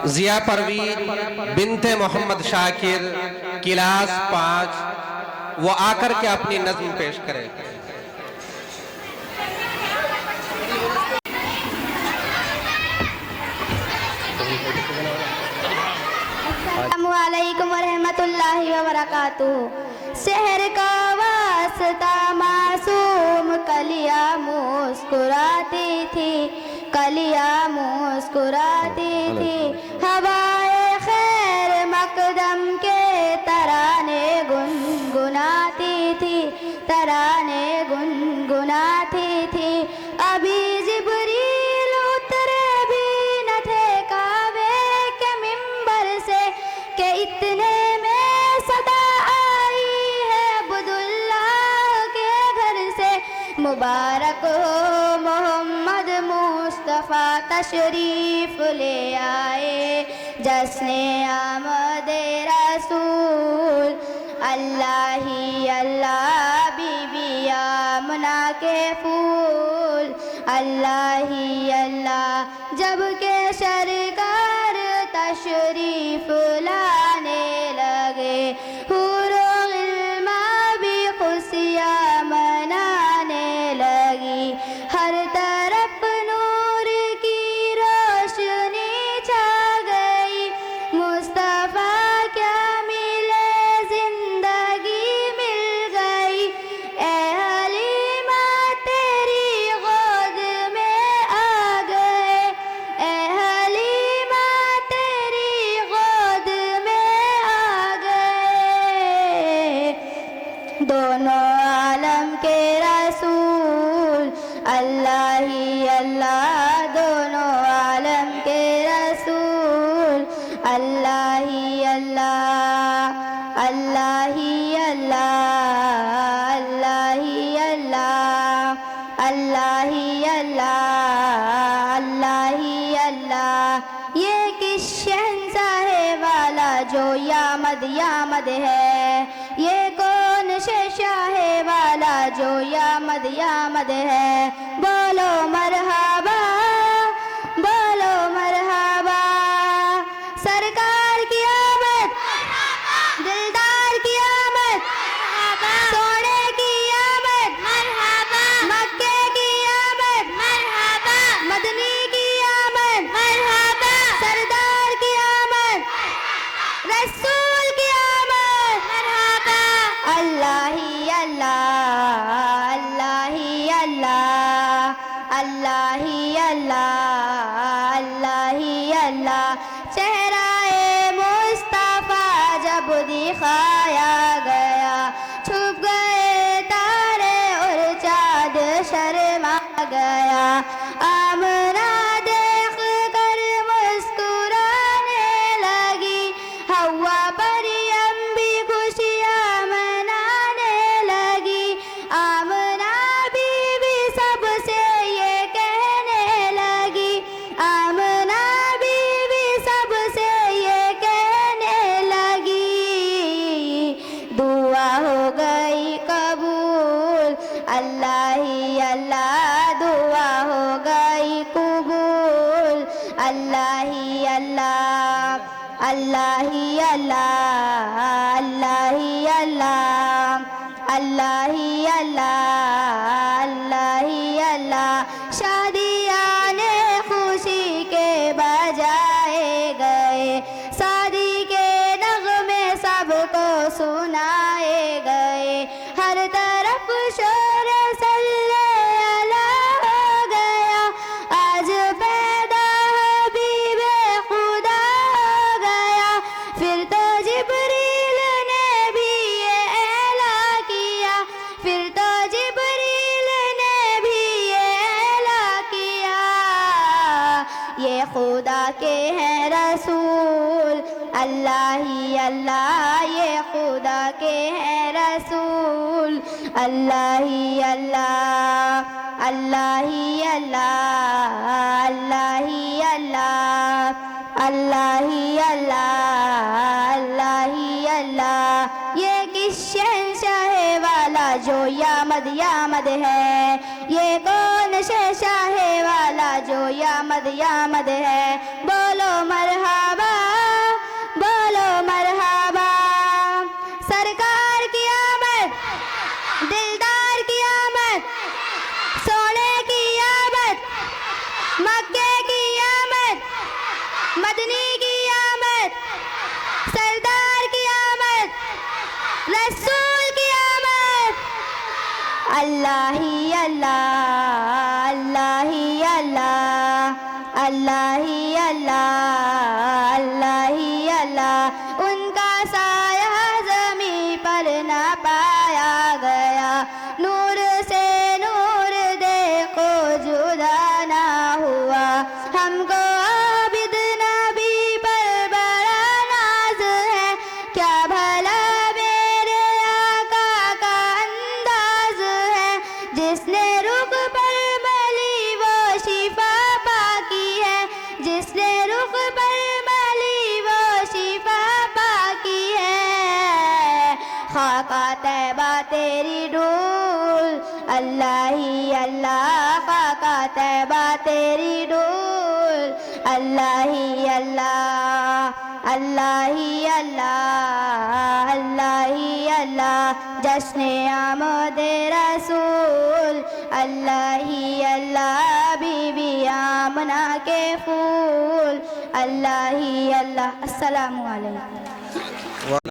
जिया Parveen बिनते Mohammad Shakir class 5 वो आकर के अपनी नज़्म पेश करे। अस्सलामुअलैकुम वरहमतुल्लाहि वबरकातुहू। शहर का वास्ता मासूम कलियां मुस्कुराती थी, कलियां मुस्कुराती थी। हवाए खैर मकदम के तराने गुनगुनाती थी, तराने गुनगुनाती थी। अभी जिब्रील उतरे भी न थे काबे के मिंबर से कि इतने में सदा आई है अब्दुल्लाह के घर से। मुबारक हो मोहम्मद मुस्तफ़ा तशरीफ ले आए, जश्ने आमदे रसूल। अल्लाह ही अल्लाह बीबी आमना के फूल, अल्लाह ही अल्लाह जब के सरकार तशरीफ लाने लगे। हुरो इल्मा भी खुशियाँ मनाने लगी, हर तरफ नूर की रोशनी छा गई। मुस्तफ़ा क्या मिले जिंदगी मिल गई। ए हलीमा तेरी गोद में आ गए, ए हलीमा तेरी गोद में आ गए। दोनों आलम के रसूल, अल्लाह ही अल्लाह दोनों आलम के रसूल। अल्लाह ही अल्लाह, अल्लाह ही अल्लाह, अल्लाह ही अल्लाह, अल्लाह ही अल्लाह, अल्लाह ही अल्लाह। ये किस शहंशाहे वाला जो यामद यामद है, ये कौन शहंशाहे वाला जो यामद यामद है। बोलो मरहबा, बोलो मरहबा। सरकार की आमद, दिलदार की आमद, सोने की आमद, मक्के की आमद, मदनी की आमद, सरदार की आमद, रसूल की आमद। अल्लाह ही अल्लाह, अल्लाह ही अल्लाह, अल्लाह ही अल्लाह, अल्लाह ही अल्लाह। चेहराए मुस्तफ़ा जब दिखाया गया, छुप गए तारे और चाँद शर्मा गया। आमना देख कर मुस्कुराने लगी, हवा मरियम भी खुशियाँ मनाने लगी। आमना बीवी सबसे ये कहने लगी, आमना बीवी सबसे ये कहने लगी। दुआ हो गई कबूल, अल्लाह ही अल्लाह दुआ हो गई कबूल। अल्लाह ही अल्लाह, अल्लाह ही अल्लाह, अल्लाह ही अल्लाह, अल्लाह ही अल्लाह, अल्लाह ही अल्लाह। शादियाने खुशी के बजाए गए, शादी के नगमे सबको सुनाए गए। हर तरफ शोर सल्ले अला हो गया, आज पैदा हबीबे खुदा हो गया। फिर तो जिब्रील ने भी ये ऐला किया, फिर तो जिब्रील ने भी ये ऐला किया। ये खुदा के हैं रसूल, अल्लाह ही अल्लाह ये खुदा के हैं रसूल। अल्लाह ही अल्लाह, अल्लाह ही अल्लाह, अल्लाह ही अल्लाह, अल्लाह ही अल्लाह, अल्लाह ही अल्लाह। ये किस शहंशाहे वाला जो यामद यामद है, ये कौन शहंशाहे वाला जो यामद यामद है। बोलो मरहबा। अल्लाह ही अल्लाह, अल्लाह ही अल्लाह, अल्लाह ही अल्लाह, अल्लाह ही अल्लाह। उनका साया ज़मीं पर न पाया गया, नूर से नूर देखो जुदा ना हुआ। हमको आबिद नबी पर बड़ा नाज है, क्या भला मेरे आका का अंदाज है। जिसने रुख पर मली वो शिफा पाकी है, जिसने रुख पर मली वो शिफा पाकी है। खाका तैबा तेरी धूल, अल्लाह ही अल्लाह, खाका तैबा तेरी धूल, अल्लाह ही अल्लाह, अल्लाह ही अल्लाह, अल्लाह ही अल्लाह। जश्ने आमदे रसूल, अल्लाह ही अल्लाह, बीबी आमना के फूल, अल्लाह ही अल्लाह। अस्सलामु अलैकुम।